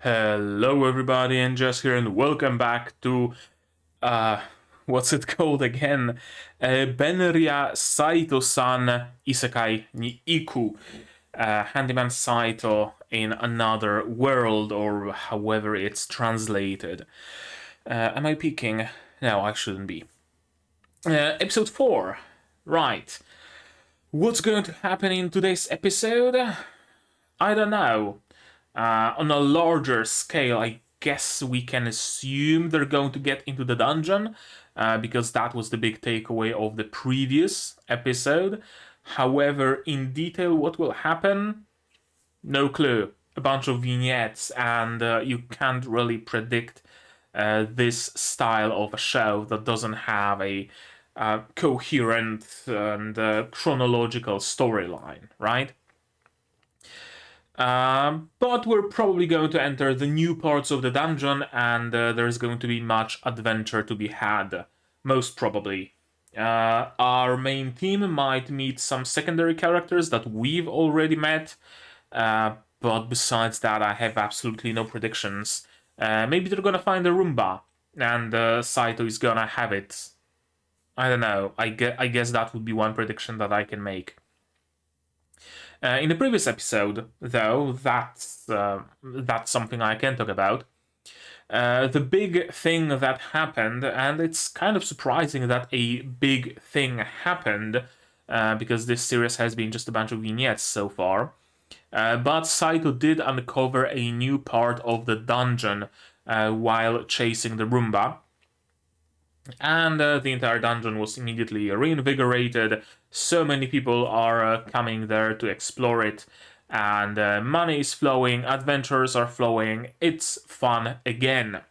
Hello everybody, and just here, and welcome back to what's it called again? Benriya Saitou-san Isekai ni Iku. Handyman Saitou in another world, or however it's translated. Am I peeking? No, I shouldn't be. Episode 4. Right. What's going to happen in today's episode? I don't know. On a larger scale, I guess we can assume they're going to get into the dungeon, because that was the big takeaway of the previous episode. However, in detail, what will happen? No clue. A bunch of vignettes, and you can't really predict this style of a show that doesn't have a coherent and chronological storyline, right? But we're probably going to enter the new parts of the dungeon, and there's going to be much adventure to be had, most probably. Our main team might meet some secondary characters that we've already met, but besides that, I have absolutely no predictions. Maybe they're gonna find a Roomba, and Saitou is gonna have it. I don't know. I guess that would be one prediction that I can make. In the previous episode, though, that's something I can talk about. The big thing that happened, and it's kind of surprising that a big thing happened, because this series has been just a bunch of vignettes so far. But Saitou did uncover a new part of the dungeon while chasing the Roomba. And the entire dungeon was immediately reinvigorated. So many people are coming there to explore it, and money is flowing, adventures are flowing, it's fun again.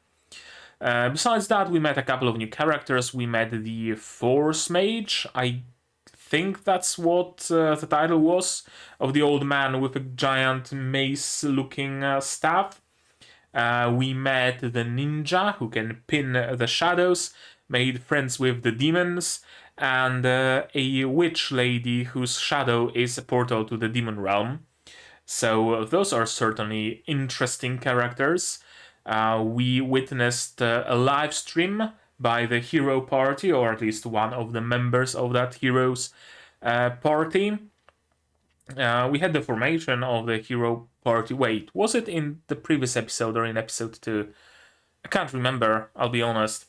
Besides that, we met a couple of new characters. We met the Force Mage, I think that's what the title was, of the old man with a giant mace-looking staff. We met the ninja who can pin the shadows, made friends with the demons, and a witch lady whose shadow is a portal to the demon realm. So those are certainly interesting characters. We witnessed a live stream by the hero party, or at least one of the members of that hero's party. We had the formation of the hero party. Wait, was it in the previous episode or in episode 2? I can't remember, I'll be honest.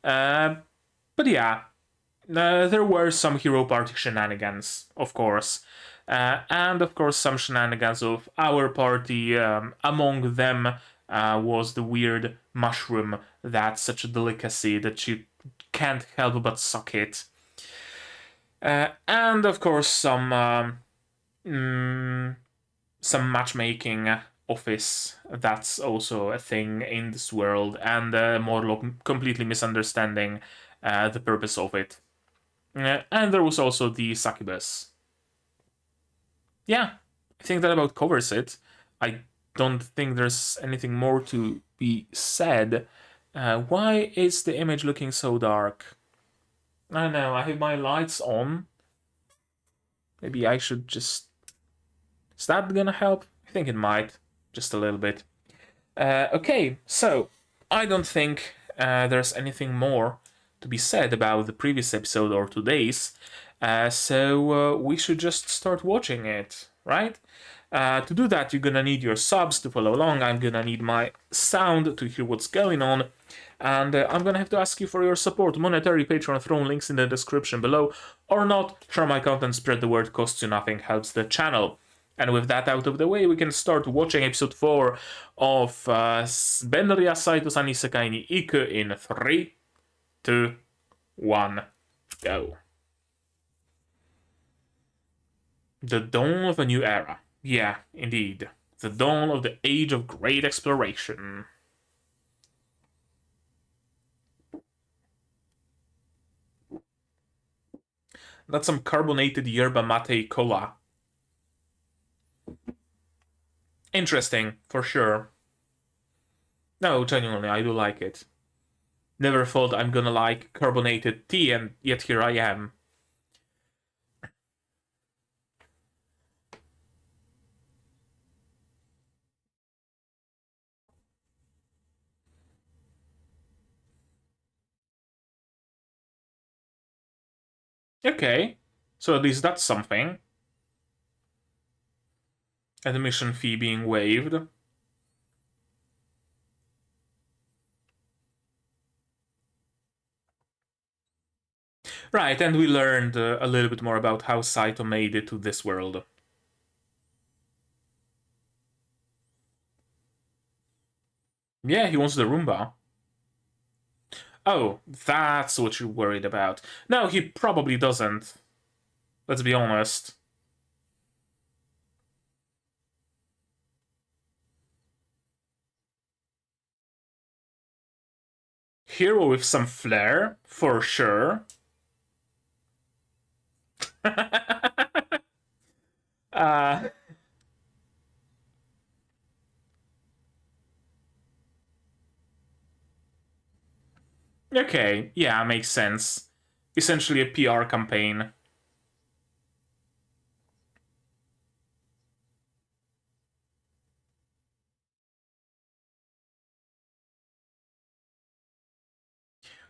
But yeah, there were some hero party shenanigans, of course. And of course some shenanigans of our party. Among them was the weird mushroom that's such a delicacy that you can't help but suck it. And of course some matchmaking office that's also a thing in this world, and Morlock completely misunderstanding the purpose of it. And there was also the succubus. Yeah, I think that about covers it. I don't think there's anything more to be said. Why is the image looking so dark? I don't know, I have my lights on. Maybe I should just... Is that gonna help? I think it might. Just a little bit. Okay, so I don't think there's anything more to be said about the previous episode or today's. So we should just start watching it, right? To do that, you're gonna need your subs to follow along. I'm gonna need my sound to hear what's going on. And I'm gonna have to ask you for your support. Monetary, Patreon, Throne, links in the description below. Or not, share my content, spread the word, costs you nothing, helps the channel. And with that out of the way, we can start watching episode 4 of Benriya Saitou-san Isekai ni Iku in 3, 2, 1, go. The dawn of a new era. Yeah, indeed. The dawn of the age of great exploration. That's some carbonated yerba mate cola. Interesting, for sure. No, genuinely, I do like it. Never thought I'm gonna like carbonated tea, and yet here I am. Okay, so at least that's something. Admission fee being waived. Right, and we learned a little bit more about how Saito made it to this world. Yeah, he wants the Roomba. Oh, that's what you're worried about. No, he probably doesn't. Let's be honest. Hero with some flair, for sure. uh, okay, yeah, makes sense. Essentially a PR campaign.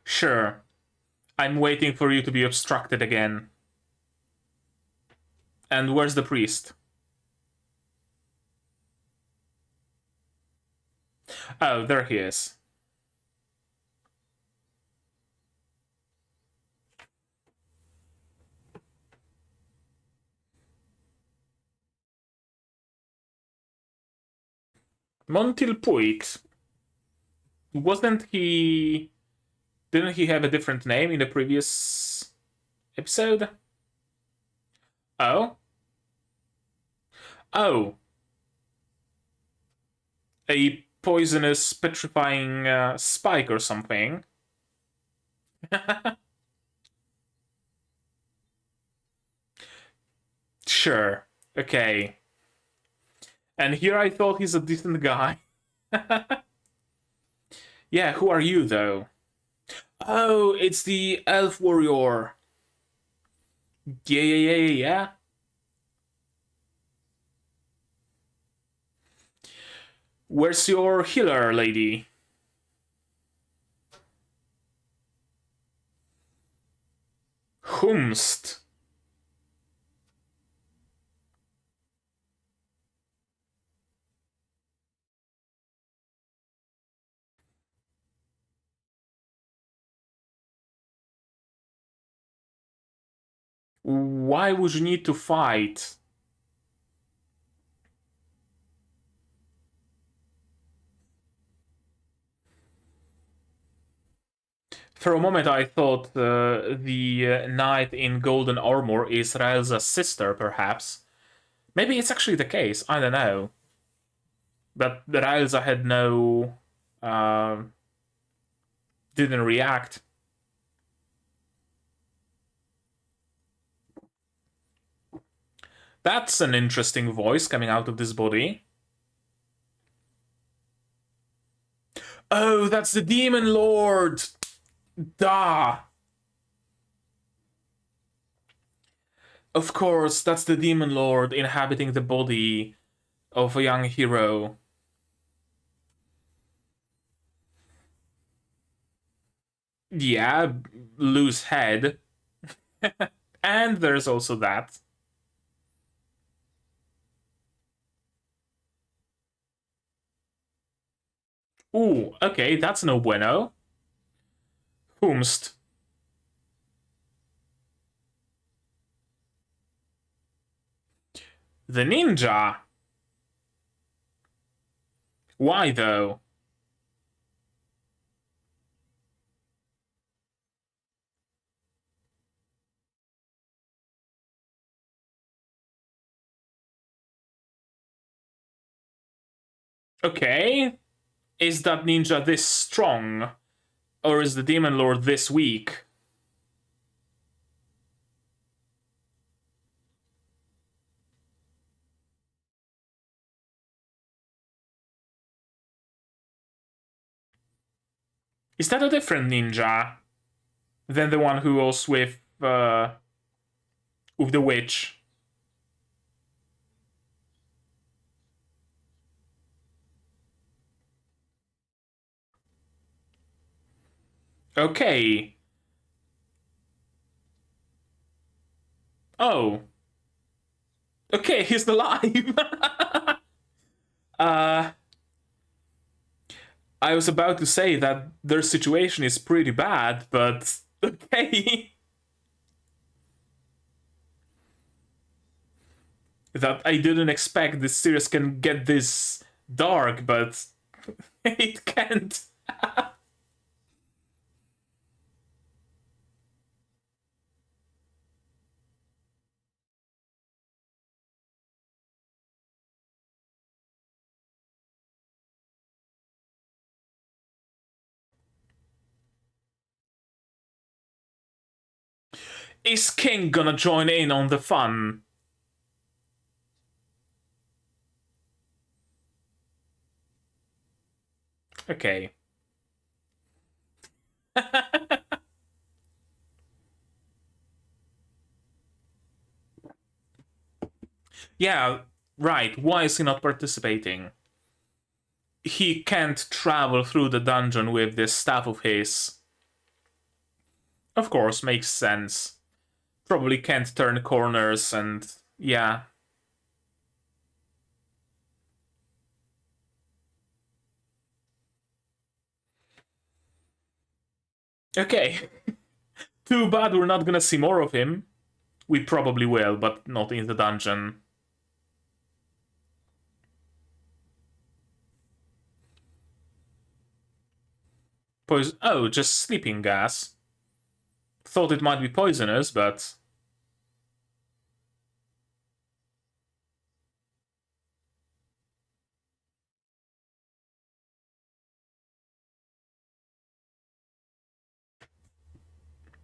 Sure. I'm waiting for you to be obstructed again. And where's the priest? Oh, there he is. Montilpuit. Wasn't he... Didn't he have a different name in the previous episode? Oh? Oh. A poisonous, petrifying spike or something. Sure. Okay. And here I thought he's a decent guy. Yeah, who are you, though? Oh, it's the elf warrior. Yeah. Where's your healer, lady? Whomst? Why would you need to fight? For a moment, I thought the knight in golden armor is Raelza's sister, perhaps. Maybe it's actually the case, I don't know. But Raelza had no... Uh, didn't react. That's an interesting voice coming out of this body. Oh, that's the Demon Lord! Da! Of course, that's the Demon Lord inhabiting the body of a young hero. Yeah, loose head. And there's also that. Ooh, okay, that's no bueno. Whomst? The ninja? Why though? Okay. Is that ninja this strong? Or is the Demon Lord this weak? Is that a different ninja than the one who was with the witch? Okay. Oh. Okay, he's alive. uh, I was about to say that their situation is pretty bad, but okay. That I didn't expect this series can get this dark, but it can't. Is King gonna join in on the fun? Okay. Yeah, right. Why is he not participating? He can't travel through the dungeon with this staff of his. Of course, makes sense. Probably can't turn corners and yeah. Okay. Too bad we're not gonna see more of him. We probably will, but not in the dungeon. Oh, just sleeping gas. Thought it might be poisonous, but...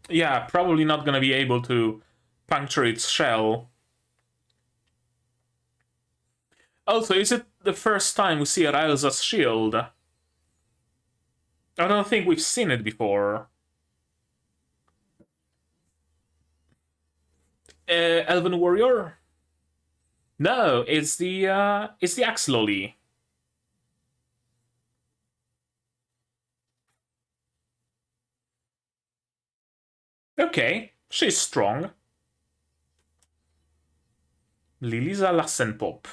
Yeah, probably not gonna be able to puncture its shell. Also, is it the first time we see Raelza's shield? I don't think we've seen it before. Elven Warrior? No, it's the Axe Lolly. Okay, she's strong. Liliza Lassenpop.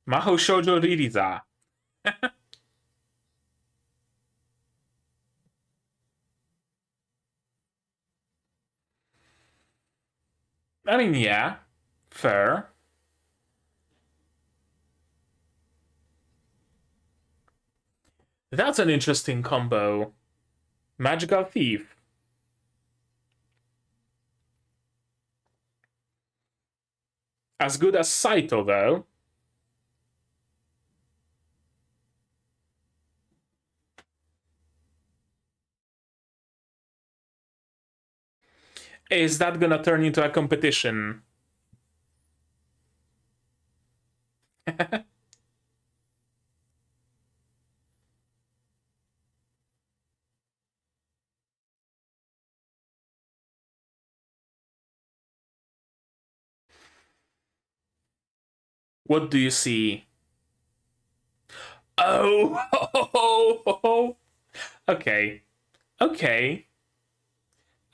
Maho Shoujo Ririza. I mean, yeah, fair. That's an interesting combo. Magical Thief. As good as Saito, though. Is that gonna turn into a competition? What do you see? Oh, okay, okay,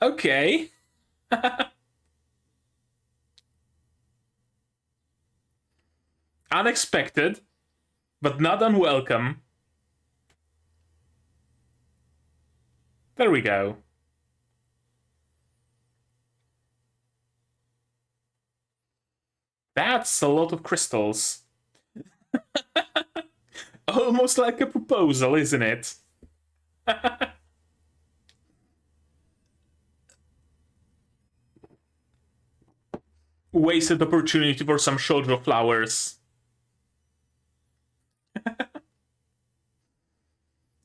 okay. Unexpected, but not unwelcome. There we go. That's a lot of crystals. Almost like a proposal, isn't it? Wasted opportunity for some shoujo flowers.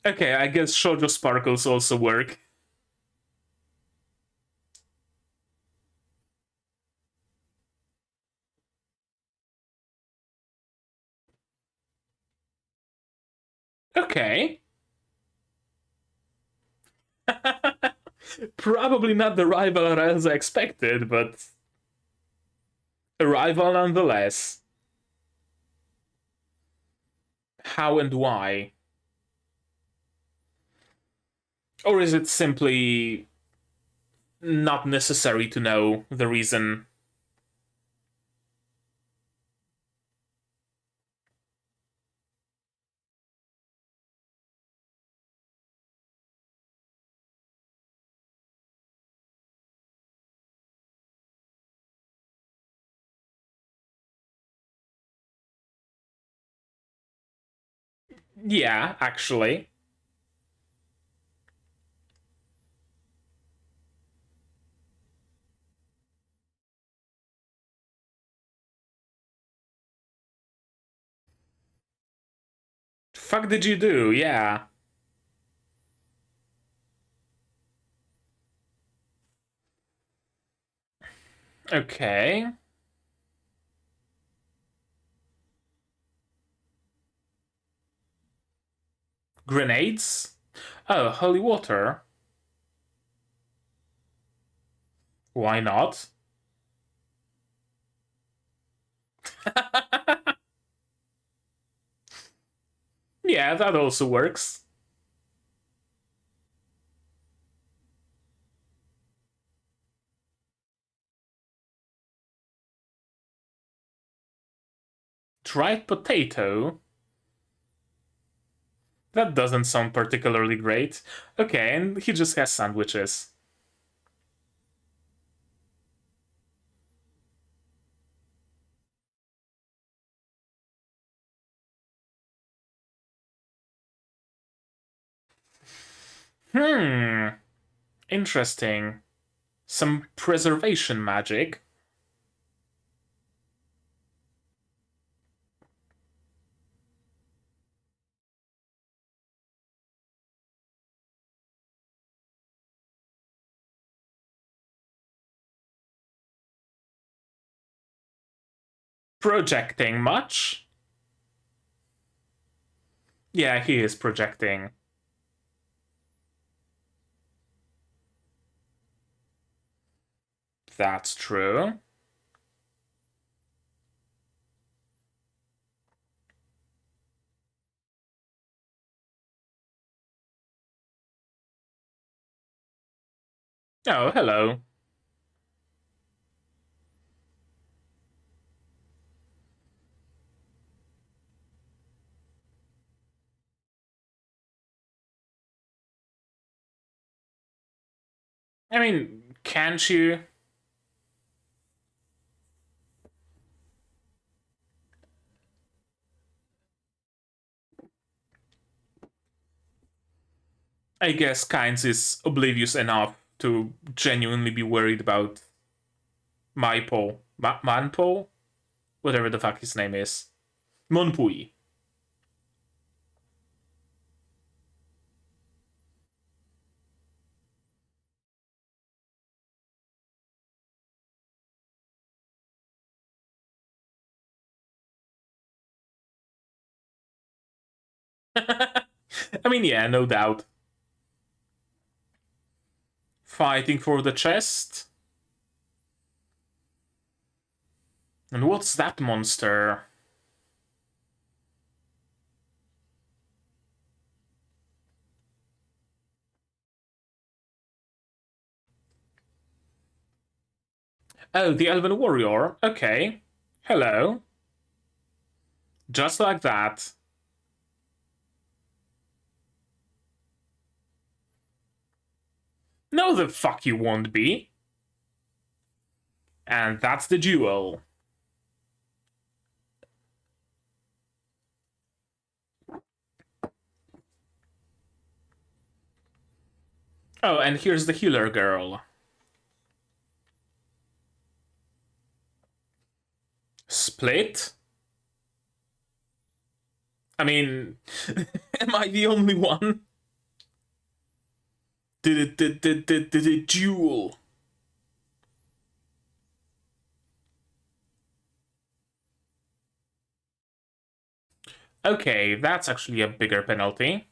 Okay, I guess shoujo sparkles also work. Okay. Probably not the rival Raelza expected, but a rival nonetheless. How and why? Or is it simply not necessary to know the reason. Yeah, actually. Fuck did you do? Yeah. Okay. Grenades? Oh, holy water. Why not? Yeah, that also works. Dried potato? That doesn't sound particularly great. Okay, and he just has sandwiches. Hmm. Interesting. Some preservation magic. Projecting much? Yeah, he is projecting. That's true. Oh, hello. I mean, can't you? I guess Kynes is oblivious enough to genuinely be worried about Maipo. Manpo? Whatever the fuck his name is. Monpui. I mean, yeah, no doubt. Fighting for the chest? And what's that monster? Oh, the Elven Warrior. Okay. Hello. Just like that. No, the fuck you won't be. And that's the duel. Oh, and here's the healer girl. Split? I mean, am I the only one? The duel. Okay, that's actually a bigger penalty.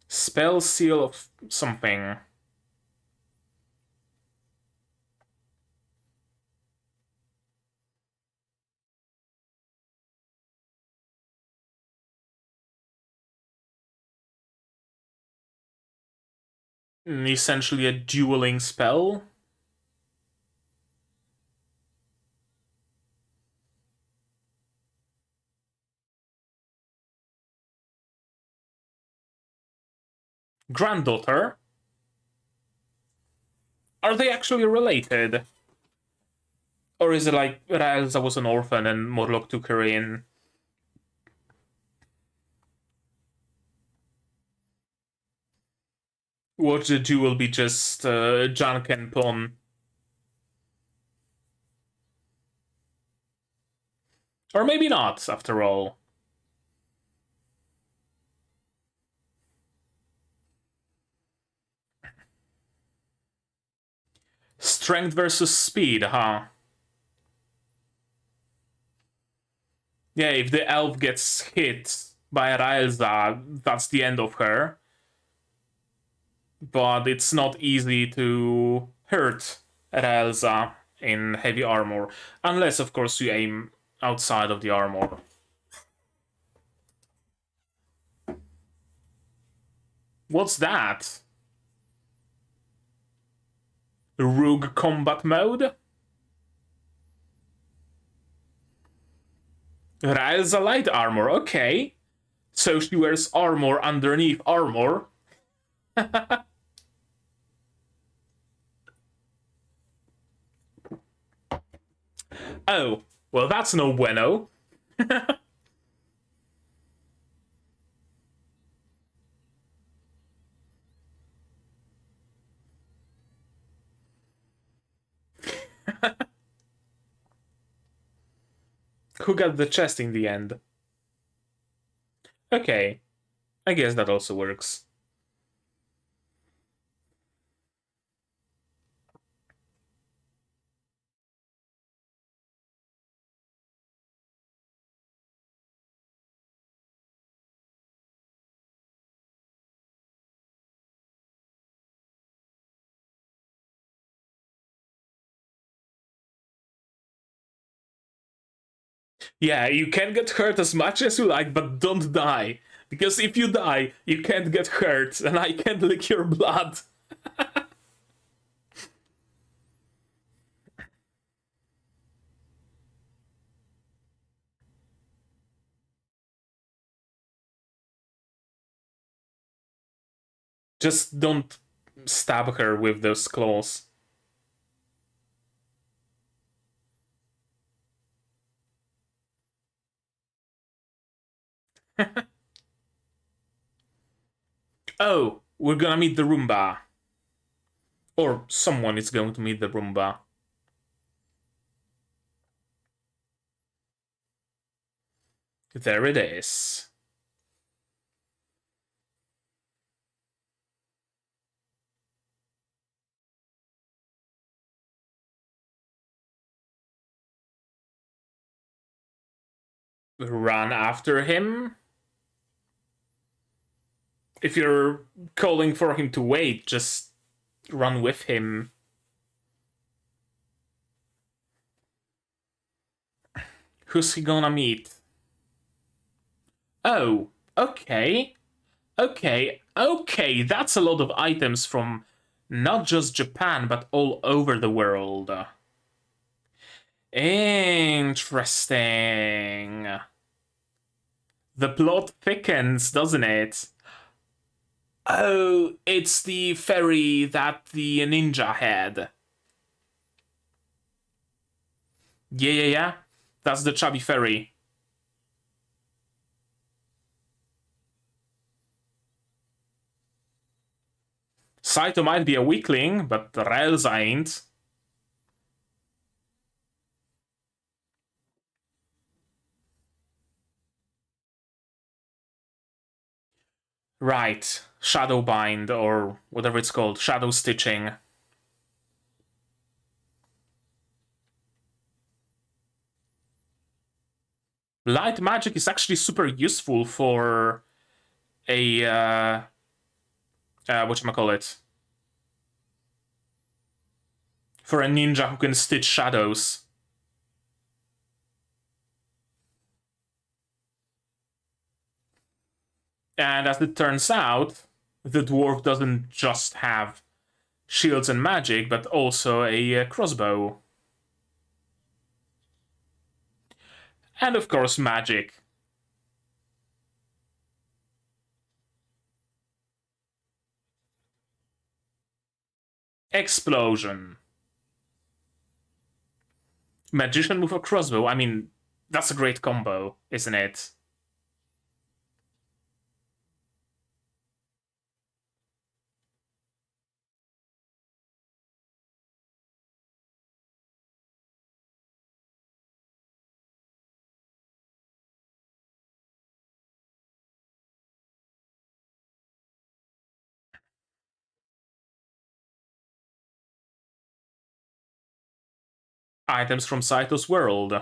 Spell seal of something. essentially a dueling spell. Granddaughter? Are they actually related? Or is it like Raelza was an orphan and Morlock took her in? Watch the duel be just junk and pawn. Or maybe not, after all. Strength versus speed, huh? Yeah, if the elf gets hit by Raelza, that's the end of her. But it's not easy to hurt Raelza in heavy armor. Unless, of course, you aim outside of the armor. What's that? Rogue combat mode? Raelza light armor, okay. So she wears armor underneath armor. Oh, well, that's no bueno. Who got the chest in the end? Okay, I guess that also works. Yeah, you can get hurt as much as you like, but don't die. Because if you die, you can't get hurt, and I can't lick your blood. Just don't stab her with those claws. Oh, we're gonna meet the Roomba. Or someone is going to meet the Roomba. There it is. Run after him? If you're calling for him to wait, just run with him. Who's he gonna meet? Oh, okay. Okay, that's a lot of items from not just Japan, but all over the world. Interesting. The plot thickens, doesn't it? Oh, it's the ferry that the ninja had. Yeah. That's the chubby ferry. Saitou might be a weakling, but Raelza ain't. Right. Shadow bind, or whatever it's called. Shadow stitching. Light magic is actually super useful for a whatchamacallit? For a ninja who can stitch shadows. And as it turns out, the dwarf doesn't just have shields and magic, but also a crossbow. And of course, magic. Explosion. Magician with a crossbow. I mean, that's a great combo, isn't it? Items from Saito's world.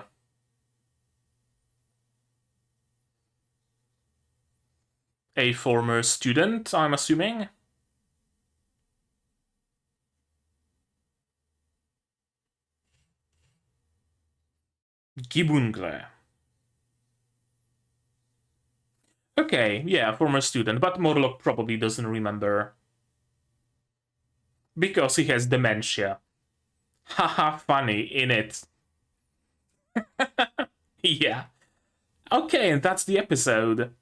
A former student, I'm assuming. Gibungle. Okay, yeah, former student, but Morlock probably doesn't remember. Because he has dementia. Haha, funny, in it. Yeah. Okay, and that's the episode.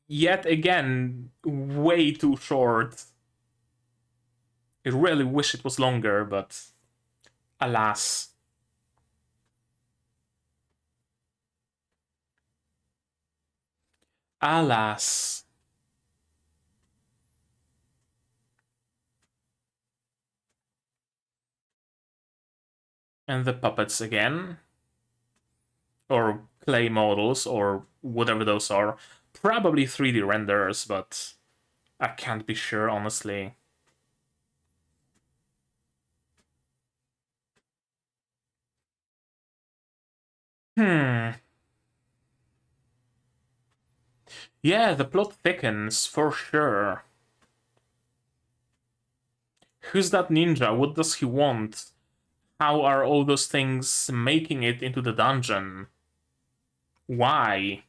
Yet again, way too short. I really wish it was longer, but alas. Alas. And the puppets again. Or clay models, or whatever those are. Probably 3D renders, but I can't be sure, honestly. Yeah, the plot thickens, for sure. Who's that ninja? What does he want? How are all those things making it into the dungeon? Why?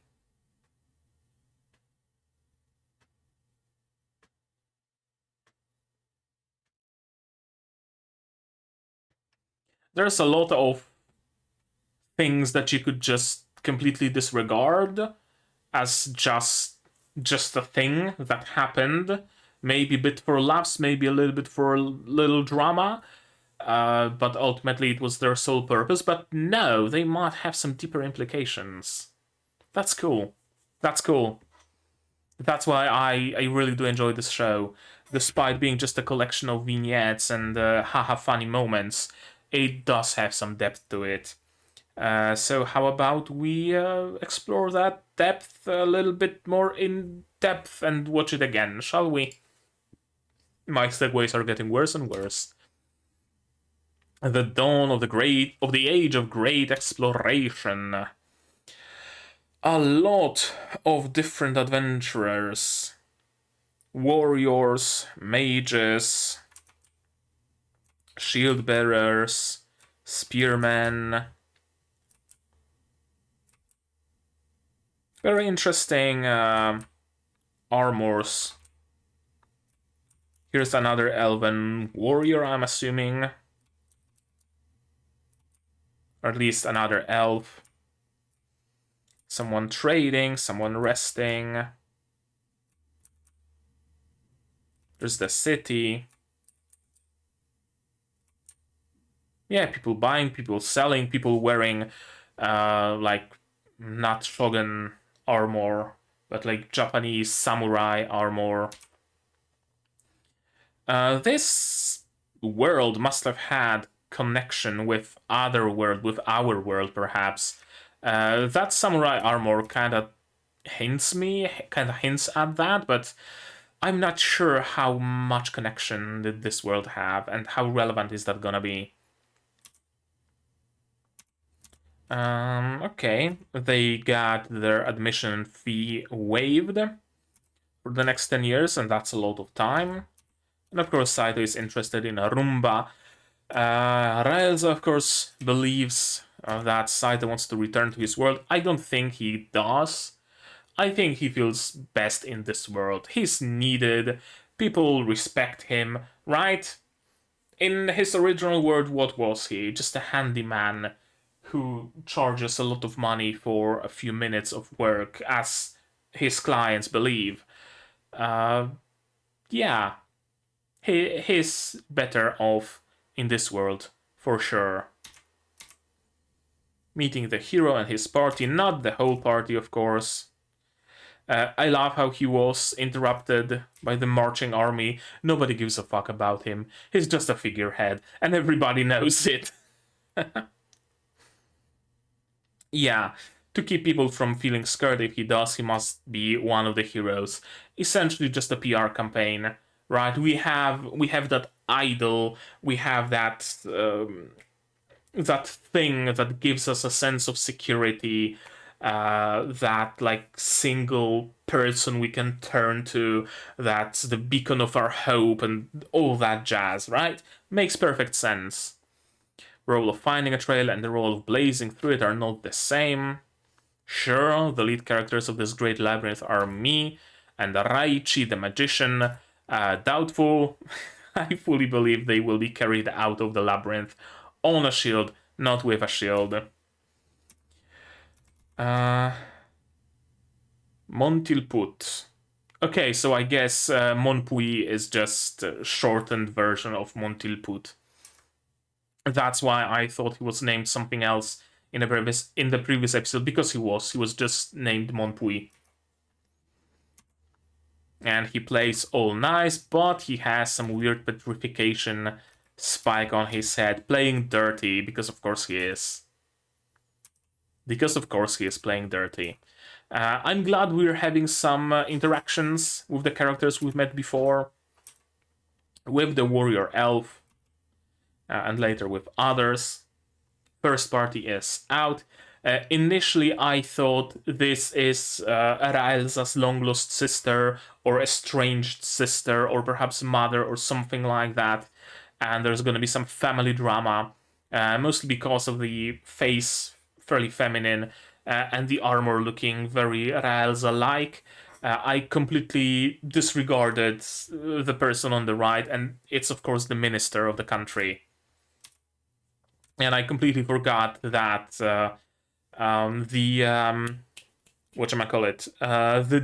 There's a lot of things that you could just completely disregard as just a thing that happened. Maybe a bit for laughs, maybe a little bit for a little drama. But ultimately it was their sole purpose. But no, they might have some deeper implications. That's cool. That's cool. That's why I really do enjoy this show. Despite being just a collection of vignettes and haha funny moments, it does have some depth to it. So how about we explore that depth a little bit more in depth and watch it again, shall we? My segues are getting worse and worse. The dawn of the age of great exploration. A lot of different adventurers, warriors, mages, shield bearers, spearmen. Very interesting armors. Here's another elven warrior, I'm assuming. Or at least another elf. Someone trading, someone resting. There's the city. Yeah, people buying, people selling, people wearing like not shogun armor, but like Japanese samurai armor. This world must have had connection with other world, with our world perhaps. That samurai armor kind of hints at that, but I'm not sure how much connection did this world have and how relevant is that gonna be. Okay, they got their admission fee waived for the next 10 years, and that's a lot of time. And of course, Saito is interested in a Roomba. Rails, of course, believes that Saito wants to return to his world. I don't think he does. I think he feels best in this world. He's needed, people respect him, right? In his original world, what was he? Just a handyman who charges a lot of money for a few minutes of work, as his clients believe. Yeah, he's better off in this world, for sure. Meeting the hero and his party, not the whole party, of course. I love how he was interrupted by the marching army. Nobody gives a fuck about him. He's just a figurehead, and everybody knows it. Yeah, to keep people from feeling scared if he does, he must be one of the heroes. Essentially just a PR campaign, right? We have that idol, we have that that thing that gives us a sense of security, that like single person we can turn to, that's the beacon of our hope and all that jazz, right? Makes perfect sense. Role of finding a trail and the role of blazing through it are not the same. Sure, the lead characters of this great labyrinth are me and Raichi the magician. Doubtful. I fully believe they will be carried out of the labyrinth on a shield, not with a shield. Montilput. Okay, so I guess Monpui is just a shortened version of Montilput. That's why I thought he was named something else in the previous episode, because he was just named Monpui. And he plays all nice, but he has some weird petrification spike on his head, playing dirty, because of course he is. Because of course he is playing dirty. I'm glad we're having some interactions with the characters we've met before. With the warrior elf, and later with others. First party is out. Initially, I thought this is Raelza's long-lost sister, or estranged sister, or perhaps mother, or something like that. And there's going to be some family drama, mostly because of the face, fairly feminine, and the armor looking very Raelza-like. I completely disregarded the person on the right, and it's of course the minister of the country. And I completely forgot that the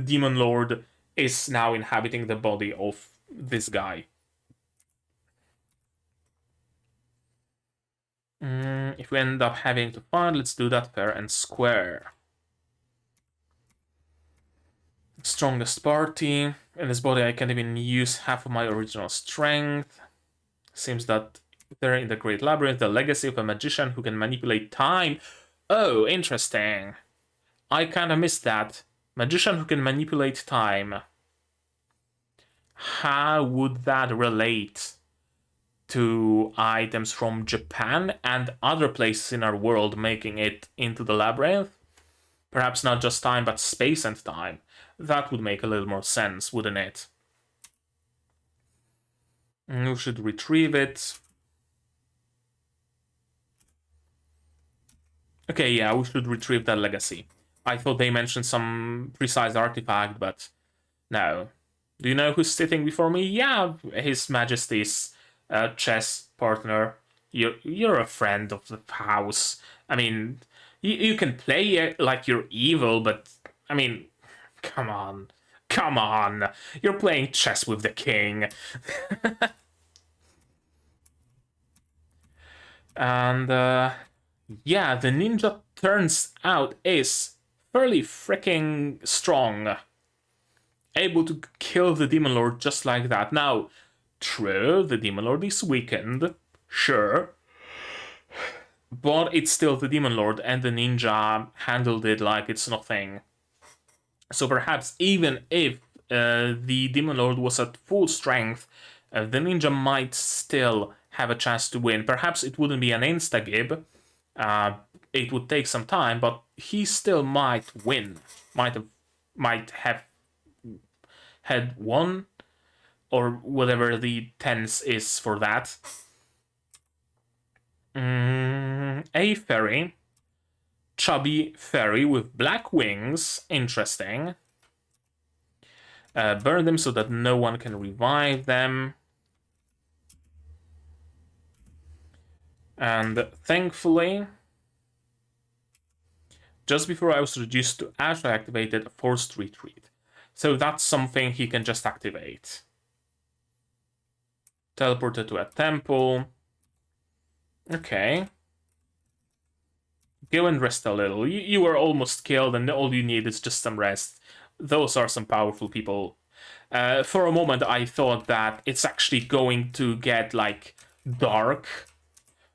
demon lord is now inhabiting the body of this guy. If we end up having to find, let's do that fair and square. Strongest party. In this body I can't even use half of my original strength. Seems that they're in the Great Labyrinth, the legacy of a magician who can manipulate time. Oh, interesting. I kinda missed that. Magician who can manipulate time. How would that relate to items from Japan and other places in our world making it into the labyrinth? Perhaps not just time, but space and time. That would make a little more sense, wouldn't it? We should retrieve it. Okay, yeah, we should retrieve that legacy. I thought they mentioned some precise artifact, but no. Do you know who's sitting before me? Yeah, His Majesty's chess partner. You're a friend of the house. I mean, you can play it like you're evil, but I mean, come on. Come on. You're playing chess with the king. And yeah, the ninja turns out is fairly freaking strong. Able to kill the Demon Lord just like that. Now, true, the Demon Lord is weakened, sure. But it's still the Demon Lord, and the ninja handled it like it's nothing. So perhaps even if the Demon Lord was at full strength, the ninja might still have a chance to win. Perhaps it wouldn't be an insta-gib. It would take some time, but he still might win. Might have had won, or whatever the tense is for that. A fairy. Chubby fairy with black wings. Interesting. Burn them so that no one can revive them. And thankfully, just before I was reduced to ash, I activated Forced Retreat. So that's something he can just activate. Teleported to a temple. Okay. Go and rest a little. You were almost killed and all you need is just some rest. Those are some powerful people. For a moment I thought that it's actually going to get, like, dark.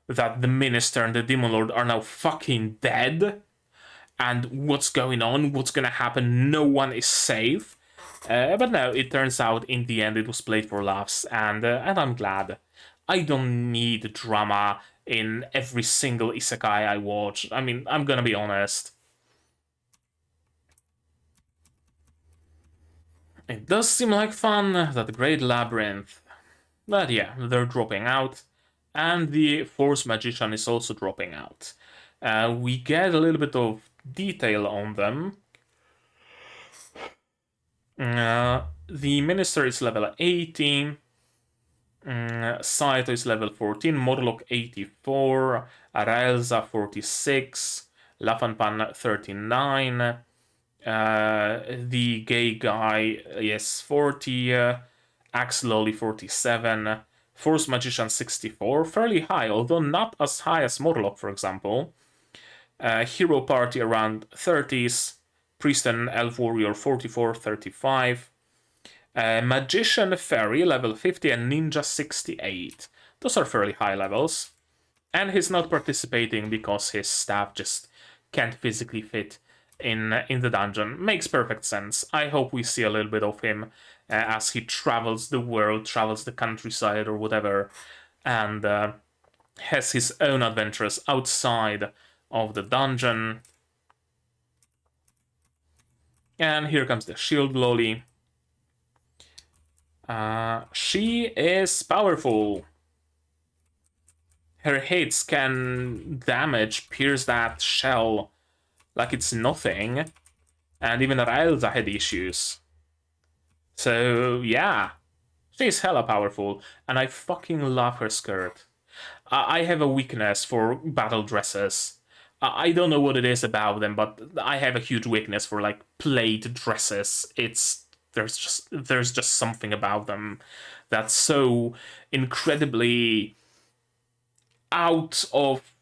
That the Minister and the Demon Lord are now fucking dead. And what's going on? What's gonna happen? No one is safe. But no, it turns out in the end it was played for laughs, and I'm glad. I don't need drama in every single isekai I watch. I mean, I'm gonna be honest. It does seem like fun, that Great Labyrinth. But yeah, they're dropping out, and the Force Magician is also dropping out. We get a little bit of detail on them. The Minister is level 18, Saitou is level 14, Morlock 84, Araelza 46, Lafanpan 39, the gay guy is 40, Axloli 47, Force Magician 64, fairly high, although not as high as Morlock, for example. Hero Party around 30s, Priest and Elf Warrior 44, 35. Magician Fairy level 50 and Ninja 68. Those are fairly high levels. And he's not participating because his staff just can't physically fit in the dungeon. Makes perfect sense. I hope we see a little bit of him as he travels the world, travels the countryside or whatever, and has his own adventures outside of the dungeon. And here comes the shield lolly. She is powerful. Her hits can damage, pierce that shell like it's nothing. And even Raelza had issues. So yeah, she's hella powerful. And I fucking love her skirt. I have a weakness for battle dresses. I don't know what it is about them, but I have a huge weakness for, like, plaid dresses. There's just something about them that's so incredibly out of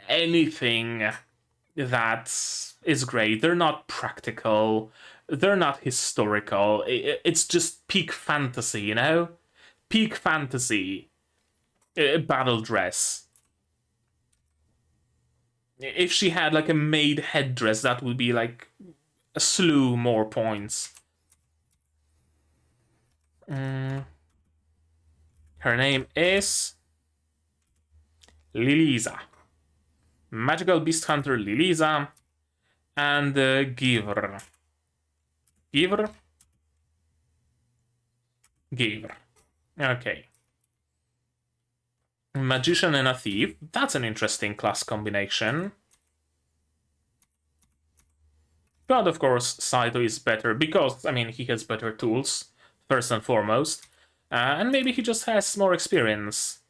anything that is great. They're not practical. They're not historical. It's just peak fantasy, you know? Peak fantasy. Battle dress. If she had, like, a maid headdress, that would be, like, a slew more points. Her name is Liliza. Magical Beast Hunter Liliza. And Giver. Giver? Giver. Okay. Magician and a Thief. That's an interesting class combination. But of course, Saitou is better because, I mean, he has better tools, first and foremost. And maybe he just has more experience.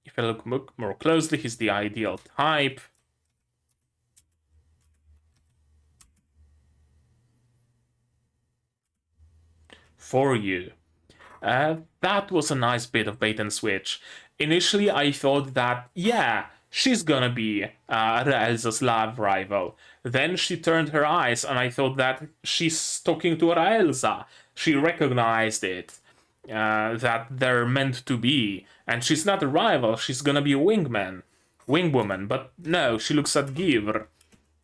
If I look more closely, he's the ideal type. For you. That was a nice bit of bait and switch. Initially, I thought that, yeah, she's gonna be Raelza's love rival. Then she turned her eyes, and I thought that she's talking to Raelza. She recognized it, that they're meant to be. And she's not a rival, she's gonna be a wingwoman. But no, she looks at Givre,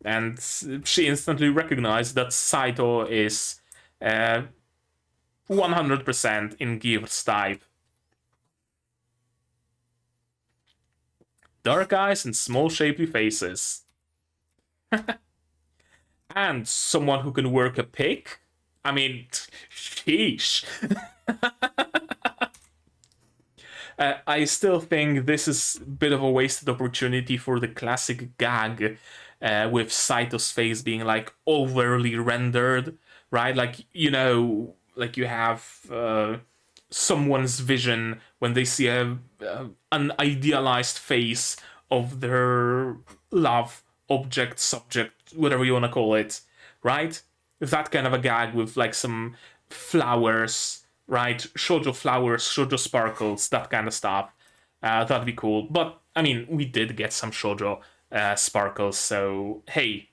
and she instantly recognized that Saitou is 100% in Givre's type. Dark eyes and small shapely faces. And someone who can work a pick? I mean, sheesh. I still think this is a bit of a wasted opportunity for the classic gag with Saitou's face being, like, overly rendered, right? Like, you know, like you have someone's vision when they see an idealized face of their love object, subject, whatever you want to call it, right? That kind of a gag with like some flowers, right? Shoujo flowers, shoujo sparkles, that kind of stuff. That'd be cool. But I mean, we did get some shoujo sparkles, so hey,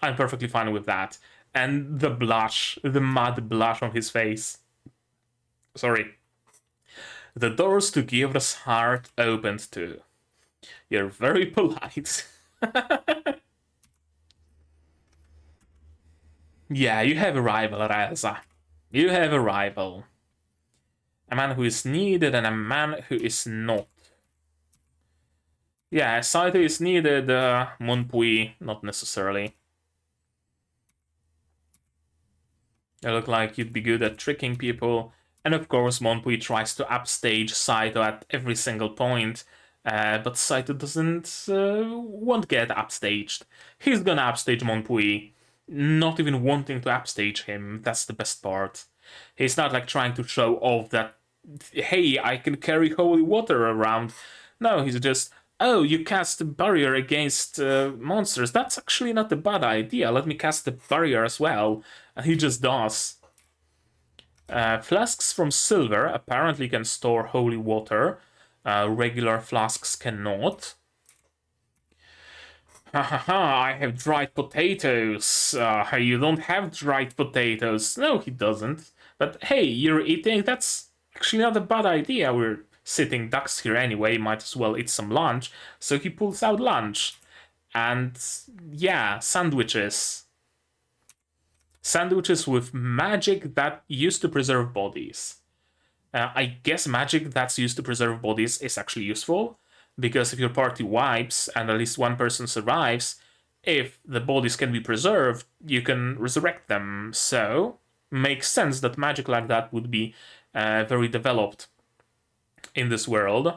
I'm perfectly fine with that. And the blush, the mad blush on his face. Sorry. The doors to Gievra's heart opened too. You're very polite. Yeah, you have a rival, Reza. You have a rival. A man who is needed and a man who is not. Yeah, Saitou is needed, Monpui, not necessarily. You look like you'd be good at tricking people. And of course, Monpui tries to upstage Saitou at every single point. But Saitou won't get upstaged. He's gonna upstage Monpui, not even wanting to upstage him. That's the best part. He's not like trying to show off that, hey, I can carry holy water around. No, he's just, oh, you cast a barrier against monsters. That's actually not a bad idea. Let me cast the barrier as well. And he just does. Flasks from silver apparently can store holy water. Regular flasks cannot. I have dried potatoes. You don't have dried potatoes. No, he doesn't. But hey, you're eating? That's actually not a bad idea. We're sitting ducks here anyway, might as well eat some lunch. So he pulls out lunch. And yeah, sandwiches. Sandwiches with magic that used to preserve bodies. I guess magic that's used to preserve bodies is actually useful, because if your party wipes and at least one person survives, if the bodies can be preserved, you can resurrect them. So, makes sense that magic like that would be very developed in this world.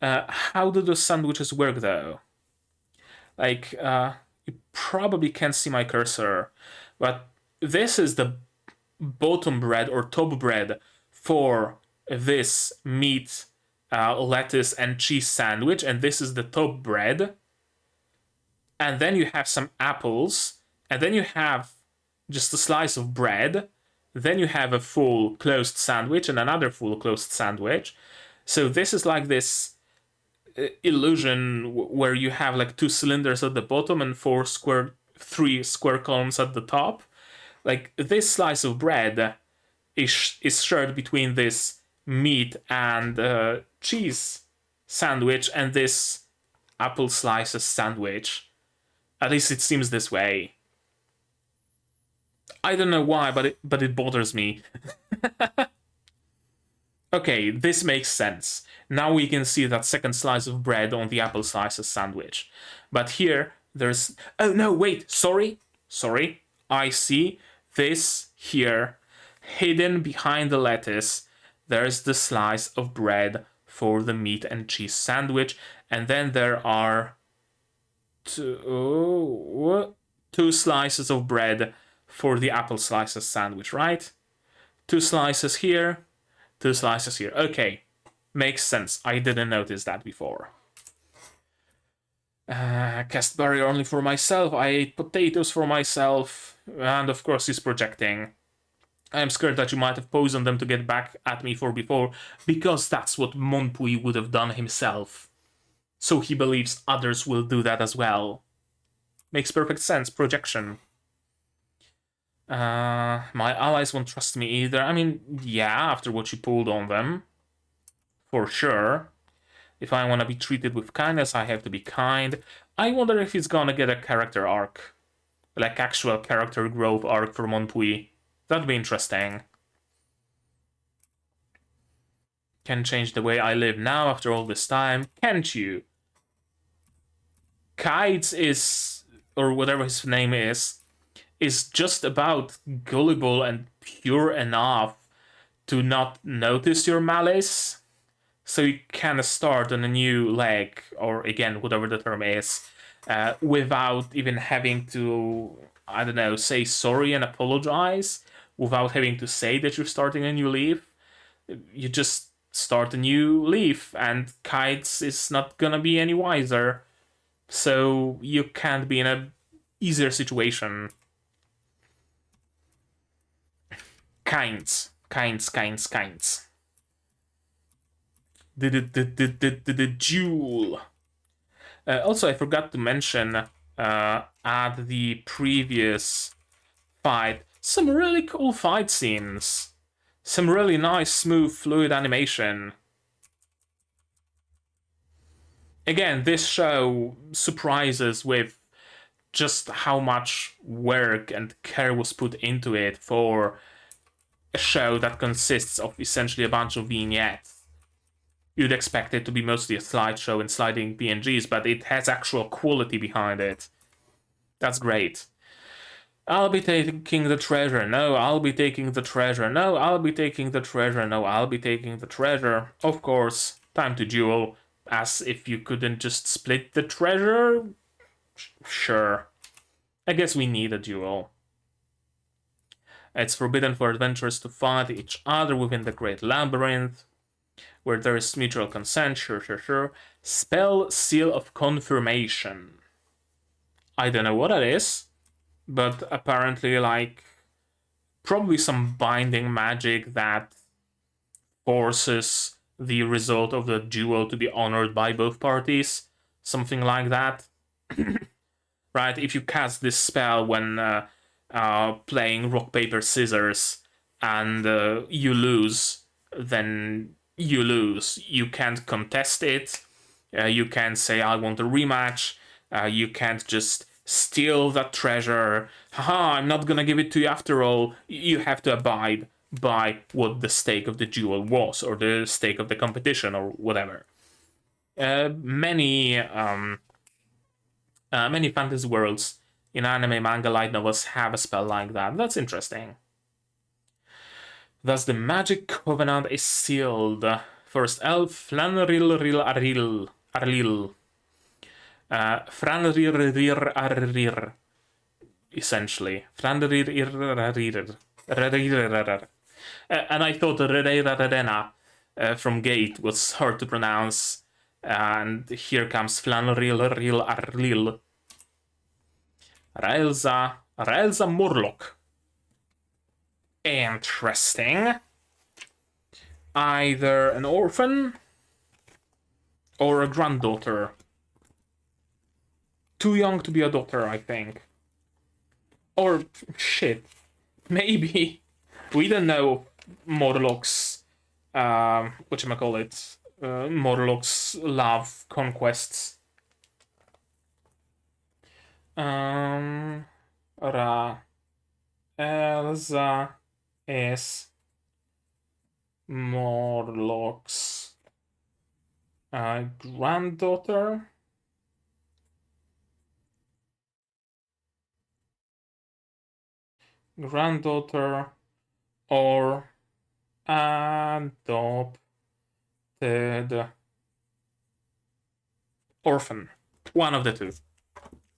How do those sandwiches work, though? Like, you probably can't see my cursor, but this is the bottom bread or top bread for this meat, lettuce, and cheese sandwich, and this is the top bread. And then you have some apples, and then you have just a slice of bread. Then you have a full closed sandwich and another full closed sandwich. So this is like this illusion where you have like two cylinders at the bottom and three square columns at the top. Like this slice of bread is shared between this meat and cheese sandwich and this apple slices sandwich. At least it seems this way. I don't know why, but it bothers me. Okay, this makes sense. Now we can see that second slice of bread on the apple slices sandwich. But here, there's... Oh, no, wait, sorry. I see this here. Hidden behind the lettuce, there's the slice of bread for the meat and cheese sandwich. And then there are two slices of bread for the apple slices sandwich, right? 2 slices here, 2 slices here. Okay, makes sense. I didn't notice that before. Cast barrier only for myself. I ate potatoes for myself. And of course he's projecting. I'm scared that you might have poisoned them to get back at me for before, because that's what Monpui would have done himself. So he believes others will do that as well. Makes perfect sense. Projection. My allies won't trust me either. I mean, yeah, after what you pulled on them. For sure. If I want to be treated with kindness, I have to be kind. I wonder if he's gonna get a character arc. Like actual character growth arc for Monpui. That'd be interesting. Can change the way I live now after all this time. Can't you? Kites is, or whatever his name is just about gullible and pure enough to not notice your malice. So you can start on a new leg, or again, whatever the term is, without even having to, I don't know, say sorry and apologize. without having to say that you're starting a new leaf. You just start a new leaf, and Kites is not gonna be any wiser. So you can't be in a easier situation. Kinds. The duel. Also, I forgot to mention at the previous fight, some really cool fight scenes. Some really nice, smooth, fluid animation. Again, this show surprises with just how much work and care was put into it for a show that consists of essentially a bunch of vignettes. You'd expect it to be mostly a slideshow and sliding PNGs, but it has actual quality behind it. That's great. I'll be taking the treasure. No, I'll be taking the treasure. No, I'll be taking the treasure. No, I'll be taking the treasure. Of course, time to duel. As if you couldn't just split the treasure? Sure. I guess we need a duel. It's forbidden for adventurers to fight each other within the Great Labyrinth, where there is mutual consent. Sure. Spell Seal of Confirmation. I don't know what it is, but apparently, like, probably some binding magic that forces the result of the duel to be honored by both parties. Something like that. Right? If you cast this spell when playing rock, paper, scissors and you lose, then you lose. You can't contest it. You can't say, I want a rematch. You can't just steal that treasure. Haha, I'm not gonna give it to you after all. You have to abide by what the stake of the duel was, or the stake of the competition, or whatever. Many fantasy worlds in anime, manga, light novels have a spell like that. That's interesting. Thus, the magic covenant is sealed. First elf, Flanrir Arlil. Franrir Arrir. Essentially. Franrir. And I thought Rerena from Gate was hard to pronounce. And here comes Flanrir Arlil. Raelza Morlock. Interesting. Either an orphan or a granddaughter. Too young to be a daughter, I think. Or, shit, maybe. We don't know Morlock's, whatchamacallit, Morlock's love conquests. Elsa is Morlock's granddaughter. Granddaughter or adopted orphan. One of the two,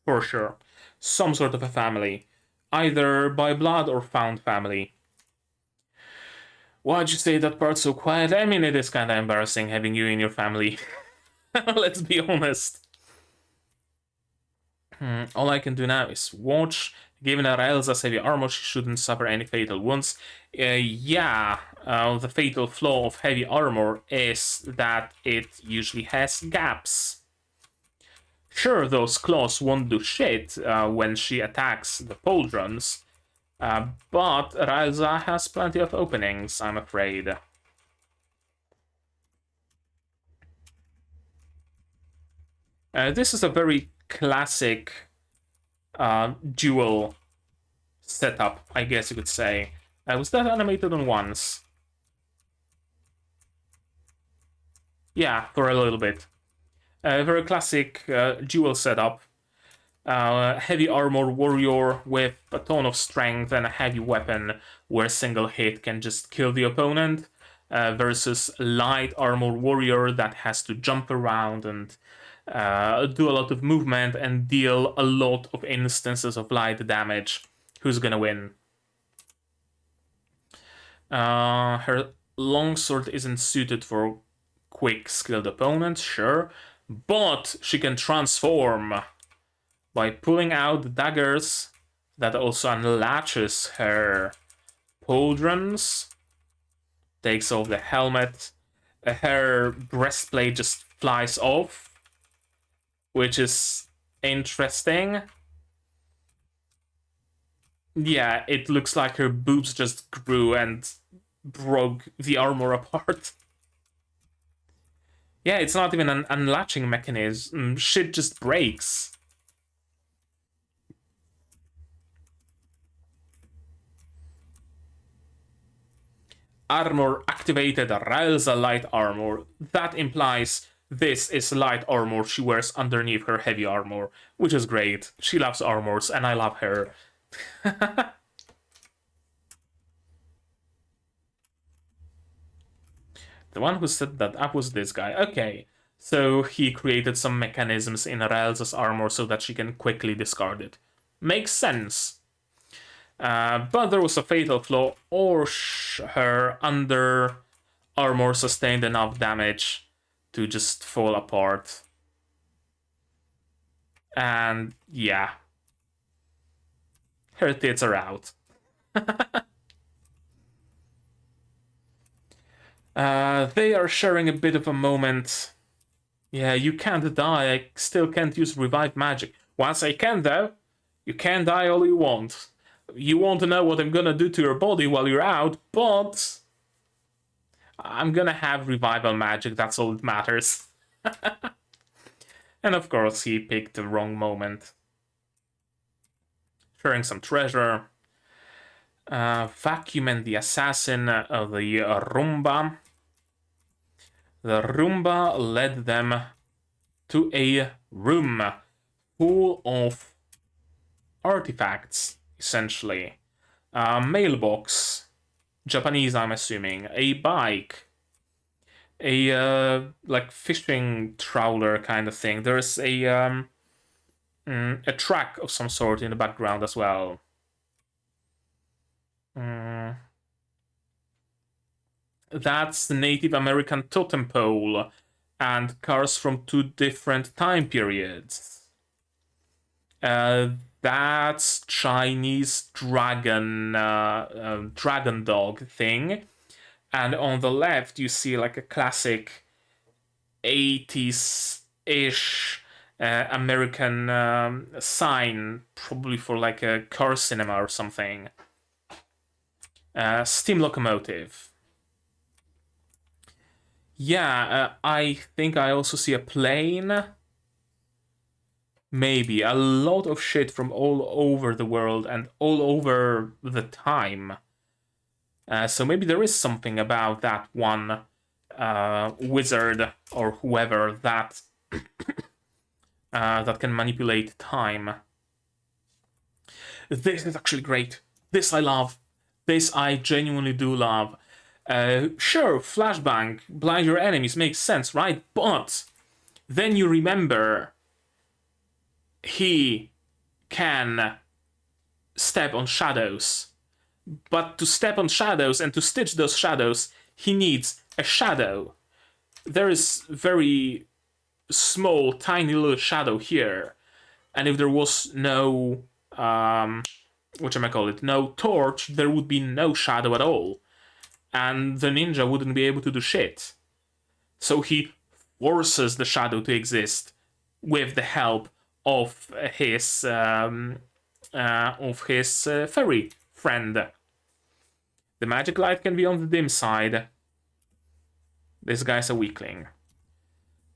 for sure. Some sort of a family, either by blood or found family. Why'd you say that part so quiet? I mean, it is kind of embarrassing having you in your family. Let's be honest. All I can do now is watch. Given that Elsa's heavy armor, she shouldn't suffer any fatal wounds. The fatal flaw of heavy armor is that it usually has gaps. Sure, those claws won't do shit when she attacks the pauldrons, but Elsa has plenty of openings, I'm afraid. This is a very classic duel setup, I guess you could say. Was that animated on once? Yeah, for a little bit. Very classic duel setup. Heavy armor warrior with a ton of strength and a heavy weapon where a single hit can just kill the opponent, versus light armor warrior that has to jump around and do a lot of movement and deal a lot of instances of light damage. Who's gonna win? Her longsword isn't suited for quick, skilled opponents, sure, but she can transform by pulling out daggers. That also unlatches her pauldrons, takes off the helmet. Her breastplate just flies off, which is interesting. Yeah, it looks like her boobs just grew and broke the armor apart. Yeah, it's not even an unlatching mechanism. Shit just breaks. Armor activated, Raelza light armor. That implies this is light armor she wears underneath her heavy armor, which is great. She loves armors, and I love her. The one who set that up was this guy. Okay, so he created some mechanisms in Raelza's armor so that she can quickly discard it. Makes sense. But there was a fatal flaw, or her under armor sustained enough damage to just fall apart. And yeah, her tits are out. They are sharing a bit of a moment. Yeah, you can't die. I still can't use revive magic. Once I can, though, you can die all you want. You won't know what I'm gonna do to your body while you're out, but I'm gonna have revival magic, that's all that matters. And of course, he picked the wrong moment. Sharing some treasure. Vacuum and the assassin, the Roomba. The Roomba led them to a room full of artifacts, essentially. Mailbox, Japanese, I'm assuming. A bike. A like fishing trawler kind of thing. There's a track of some sort in the background as well. That's the Native American totem pole and cars from 2 different time periods. That's Chinese dragon dragon dog thing. And on the left, you see like a classic 80s-ish American sign, probably for like a car cinema or something. Steam locomotive. Yeah, I think I also see a plane. Maybe. A lot of shit from all over the world and all over the time. So maybe there is something about that one wizard or whoever that that can manipulate time. This is actually great. This I love. This I genuinely do love. Sure, flashbang, blind your enemies makes sense, right? But then you remember he can step on shadows. But to step on shadows and to stitch those shadows, he needs a shadow. There is very small, tiny little shadow here. And if there was no, no torch, there would be no shadow at all. And the ninja wouldn't be able to do shit. So he forces the shadow to exist with the help of his fairy friend. The magic light can be on the dim side. This guy's a weakling.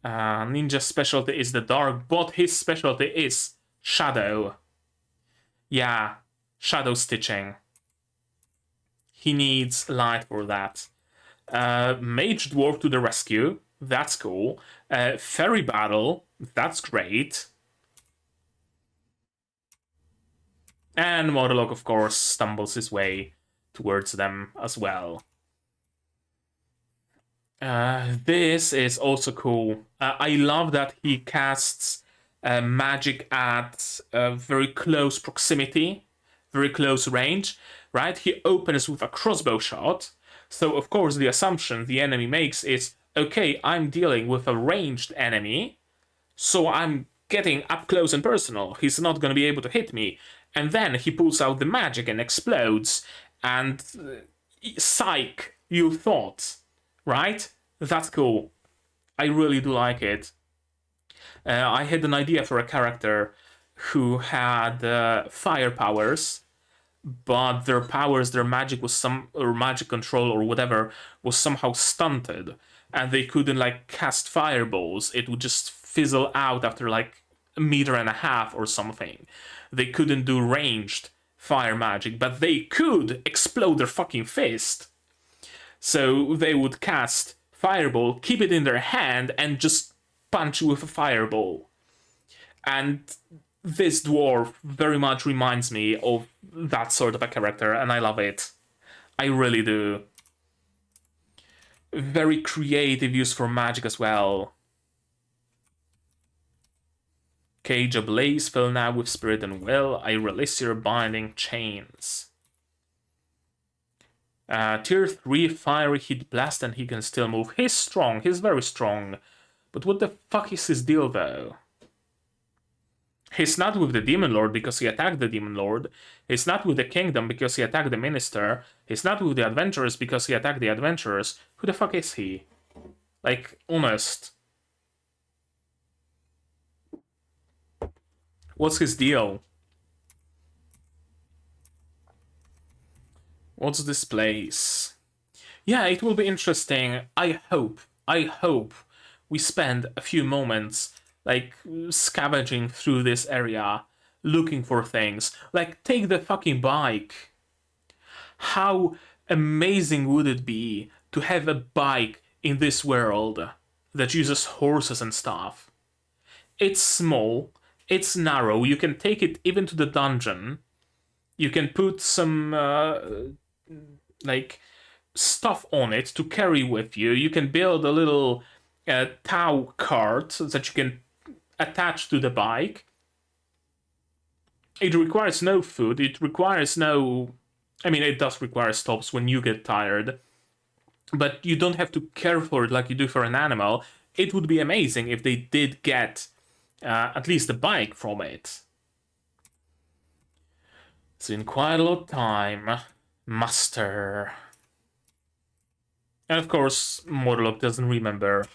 Ninja's specialty is the dark, but his specialty is shadow. Yeah, shadow stitching. He needs light for that. Mage Dwarf to the rescue. That's cool. Fairy battle. That's great. And Monologue, of course, stumbles his way towards them as well. This is also cool. I love that he casts magic at very close proximity, very close range, right? He opens with a crossbow shot, So, of course, the assumption the enemy makes is, okay, I'm dealing with a ranged enemy, so I'm getting up close and personal. He's not going to be able to hit me. And then he pulls out the magic and explodes, and psych, you thought, right? That's cool. I really do like it. I had an idea for a character who had fire powers, but their powers, their magic was or magic control or whatever was somehow stunted, and they couldn't like cast fireballs. It would just fizzle out after like a meter and a half or something. They couldn't do ranged fire magic, but they could explode their fucking fist. So they would cast fireball, keep it in their hand, and just punch you with a fireball. And this dwarf very much reminds me of that sort of a character, and I love it. I really do. Very creative use for magic as well. Cage ablaze, fill now with spirit and will. I release your binding chains. Tier 3 fiery heat blast, and he can still move. He's strong, he's very strong. But what the fuck is his deal though? He's not with the Demon Lord because he attacked the Demon Lord. He's not with the Kingdom because he attacked the Minister. He's not with the Adventurers because he attacked the Adventurers. Who the fuck is he? Like, honest. What's his deal? What's this place? Yeah, it will be interesting. I hope we spend a few moments like scavenging through this area, looking for things. Like, take the fucking bike. How amazing would it be to have a bike in this world that uses horses and stuff? It's small, it's narrow, you can take it even to the dungeon. You can put some like stuff on it to carry with you. You can build a little tow cart that you can attach to the bike. It requires no food, it requires no... I mean, it does require stops when you get tired, but you don't have to care for it like you do for an animal. It would be amazing if they did get at least a bike from it. It's been quite a lot of time. Master. And of course, Morlock doesn't remember.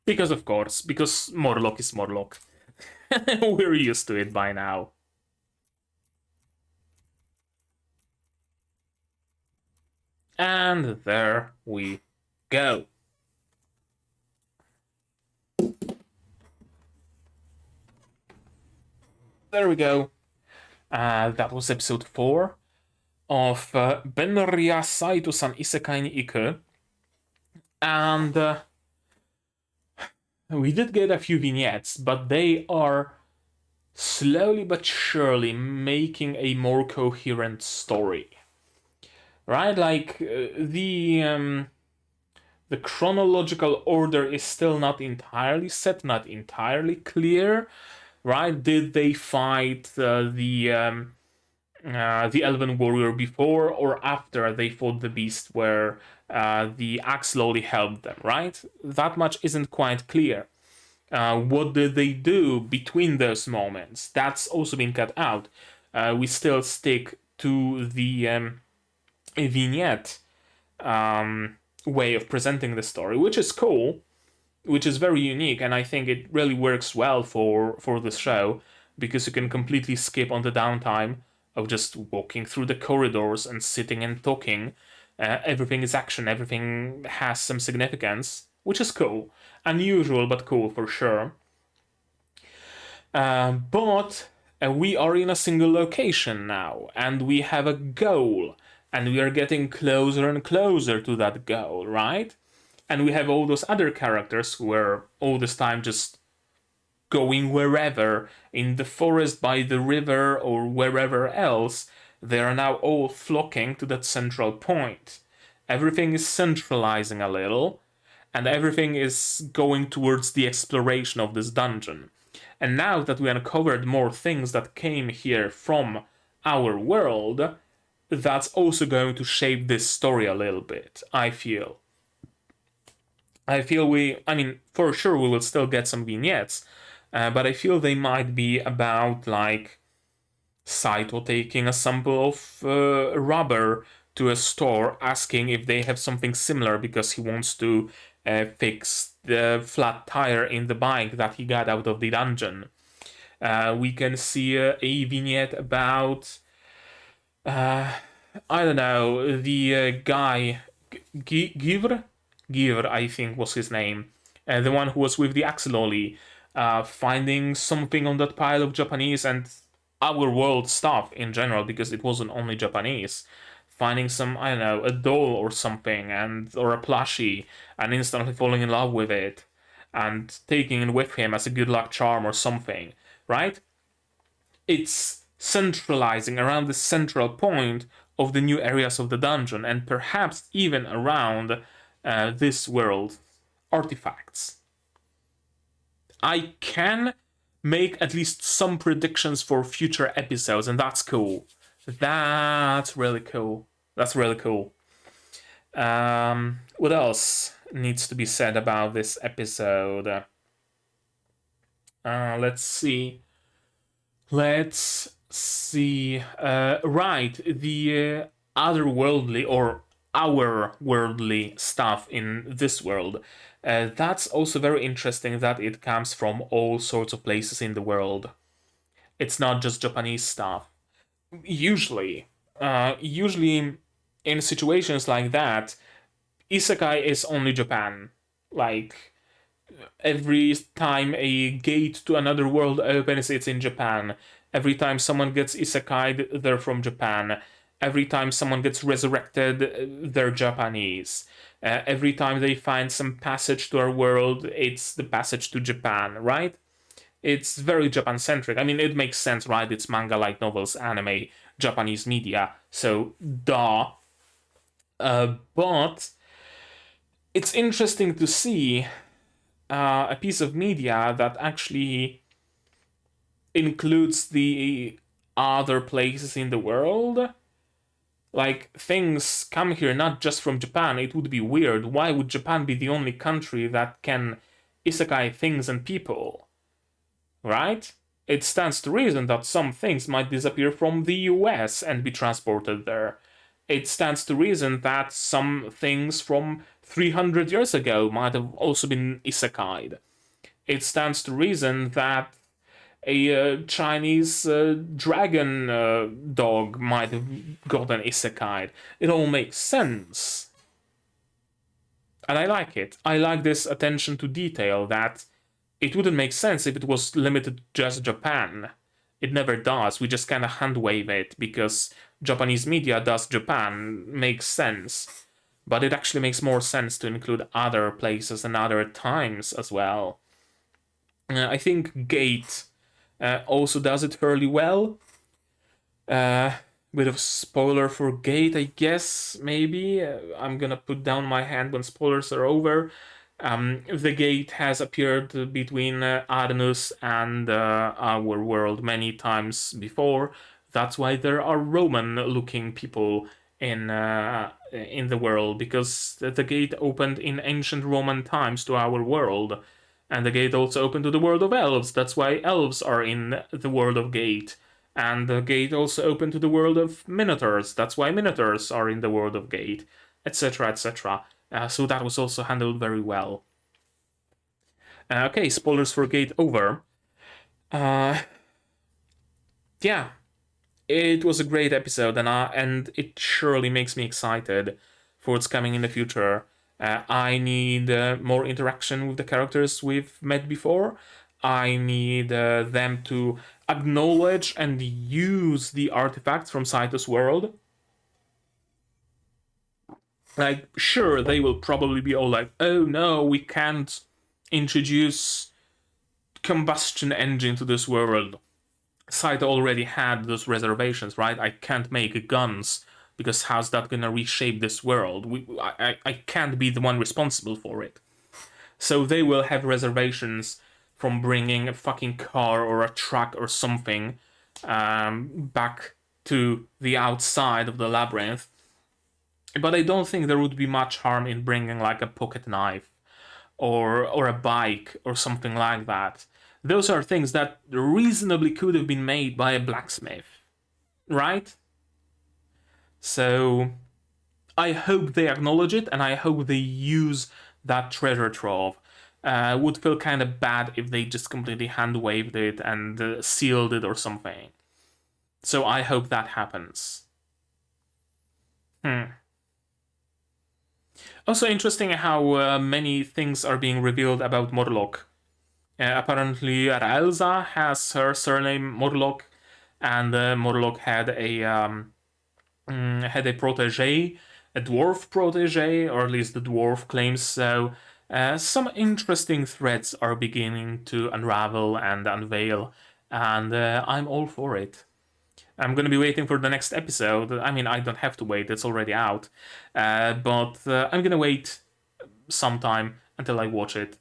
Because of course, because Morlock is Morlock. We're used to it by now. And there we go. There we go. That was episode 4 of Benriya Saitou-san Isekai ni Iku. And we did get a few vignettes, but they are slowly but surely making a more coherent story. Right? Like, the chronological order is still not entirely set, not entirely clear. Right? Did they fight the Elven Warrior before or after they fought the Beast, where the axe slowly helped them, right? That much isn't quite clear. What did they do between those moments? That's also been cut out. We still stick to the vignette way of presenting the story, which is cool, which is very unique, and I think it really works well for this show, because you can completely skip on the downtime of just walking through the corridors and sitting and talking. Everything is action, everything has some significance, which is cool. Unusual, but cool for sure. But we are in a single location now, and we have a goal, and we are getting closer and closer to that goal, right? And we have all those other characters who are all this time just going wherever, in the forest, by the river, or wherever else. They are now all flocking to that central point. Everything is centralizing a little, and everything is going towards the exploration of this dungeon. And now that we uncovered more things that came here from our world, that's also going to shape this story a little bit, I feel. For sure we will still get some vignettes, but I feel they might be about, like, Saito taking a sample of rubber to a store, asking if they have something similar because he wants to fix the flat tire in the bike that he got out of the dungeon. We can see a vignette about, I don't know, the guy, Givre, I think was his name, the one who was with the Axolotl, finding something on that pile of Japanese and our world stuff in general, because it wasn't only Japanese. Finding some, I don't know, a doll or something, or a plushie, and instantly falling in love with it, and taking it with him as a good luck charm or something, right? It's centralizing around the central point of the new areas of the dungeon, and perhaps even around this world artifacts. I can make at least some predictions for future episodes, and that's cool. That's really cool. What else needs to be said about this episode? Let's see. Right, the otherworldly or our worldly stuff in this world. That's also very interesting that it comes from all sorts of places in the world. It's not just Japanese stuff. Usually in situations like that, Isekai is only Japan. Like, every time a gate to another world opens, it's in Japan. Every time someone gets isekai'd, they're from Japan. Every time someone gets resurrected, they're Japanese. Every time they find some passage to our world, it's the passage to Japan, right? It's very Japan-centric. I mean, it makes sense, right? It's manga, light novels, anime, Japanese media, so duh. But it's interesting to see a piece of media that actually includes the other places in the world. Like, things come here not just from Japan. It would be weird. Why would Japan be the only country that can isekai things and people? Right? It stands to reason that some things might disappear from the US and be transported there. It stands to reason that some things from 300 years ago might have also been isekai'd. It stands to reason that a Chinese dragon dog might have gotten isekai'd. It all makes sense. And I like it. I like this attention to detail that it wouldn't make sense if it was limited to just Japan. It never does. We just kind of hand wave it because Japanese media does Japan, makes sense. But it actually makes more sense to include other places and other times as well. I think Gate also does it fairly well. Bit of spoiler for Gate, I guess, maybe. I'm gonna put down my hand when spoilers are over. The Gate has appeared between Arnus and our world many times before. That's why there are Roman-looking people in the world, because the Gate opened in ancient Roman times to our world. And the Gate also opened to the world of elves. That's why elves are in the world of Gate. And the Gate also opened to the world of Minotaurs. That's why Minotaurs are in the world of Gate, etc., etc. So that was also handled very well. Okay, spoilers for Gate over. Yeah, it was a great episode, and it surely makes me excited for what's coming in the future. I need more interaction with the characters we've met before. I need them to acknowledge and use the artifacts from Saito's world. Like, sure, they will probably be all like, oh no, we can't introduce combustion engine to this world. Saito already had those reservations, right? I can't make guns, because how's that gonna reshape this world? I can't be the one responsible for it. So they will have reservations from bringing a fucking car or a truck or something back to the outside of the labyrinth. But I don't think there would be much harm in bringing like a pocket knife or a bike or something like that. Those are things that reasonably could have been made by a blacksmith, right? So I hope they acknowledge it, and I hope they use that treasure trove. Would feel kind of bad if they just completely hand-waved it and sealed it or something. So I hope that happens. Also interesting how many things are being revealed about Morlock. Apparently Raelza has her surname Morlock, and Morlock had a protege, a dwarf protege, or at least the dwarf claims so. Some interesting threads are beginning to unravel and unveil, and I'm all for it. I'm gonna be waiting for the next episode. I mean, I don't have to wait, it's already out. But I'm gonna wait some time until I watch it.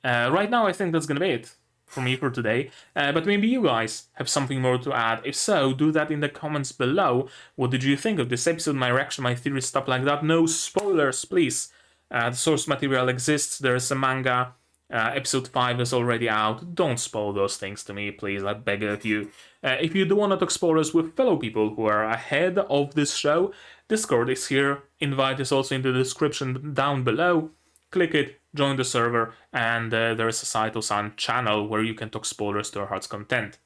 Right now, I think that's gonna be it for me for today. But maybe you guys have something more to add. If so, do that in the comments below. What did you think of this episode, my reaction, my theories, stuff like that? No spoilers, please. The source material exists, there's a manga. Episode 5 is already out. Don't spoil those things to me, please, I beg of you. If you do want to talk spoilers with fellow people who are ahead of this show, Discord is here. Invite is also in the description down below. Click it, join the server, and there is a Saitou-san channel where you can talk spoilers to your heart's content.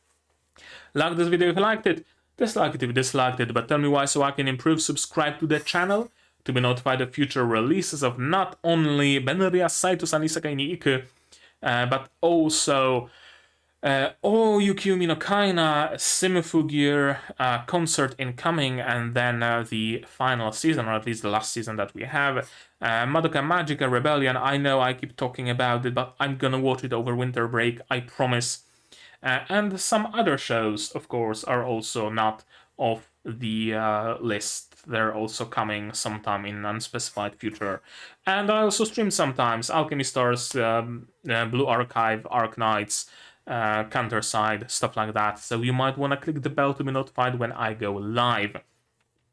Like this video if you liked it, dislike it if you disliked it, but tell me why so I can improve. Subscribe to the channel to be notified of future releases of not only Benriya Saitou-san Isekai ni Iku, but also Ooyukiumi no Kaina, Symphogear, concert incoming, and then the final season, or at least the last season that we have. Madoka, Magica, Rebellion. I know I keep talking about it, but I'm gonna watch it over winter break, I promise. And some other shows, of course, are also not off the list. They're also coming sometime in unspecified future. And I also stream sometimes. Alchemy Stars, Blue Archive, Arc Knights, Counterside, stuff like that. So you might want to click the bell to be notified when I go live.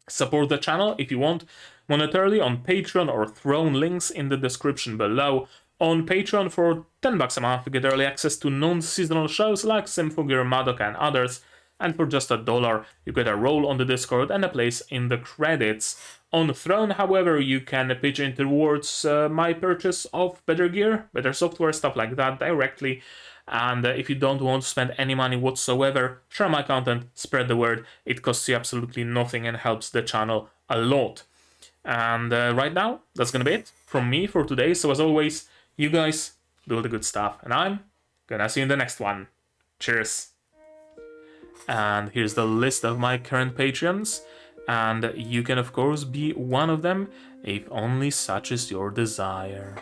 Support the channel if you want monetarily on Patreon or Throne, links in the description below. On Patreon for $10 a month, you get early access to non-seasonal shows like Symphogear, Madoka, and others. And for just $1, you get a role on the Discord and a place in the credits. On Throne, however, you can pitch in towards my purchase of better gear, better software, stuff like that directly. And if you don't want to spend any money whatsoever, share my content, spread the word. It costs you absolutely nothing and helps the channel a lot. And right now, that's gonna be it from me for today. So as always, you guys do all the good stuff, and I'm gonna see you in the next one. Cheers! And here's the list of my current Patreons, and you can of course be one of them if only such is your desire.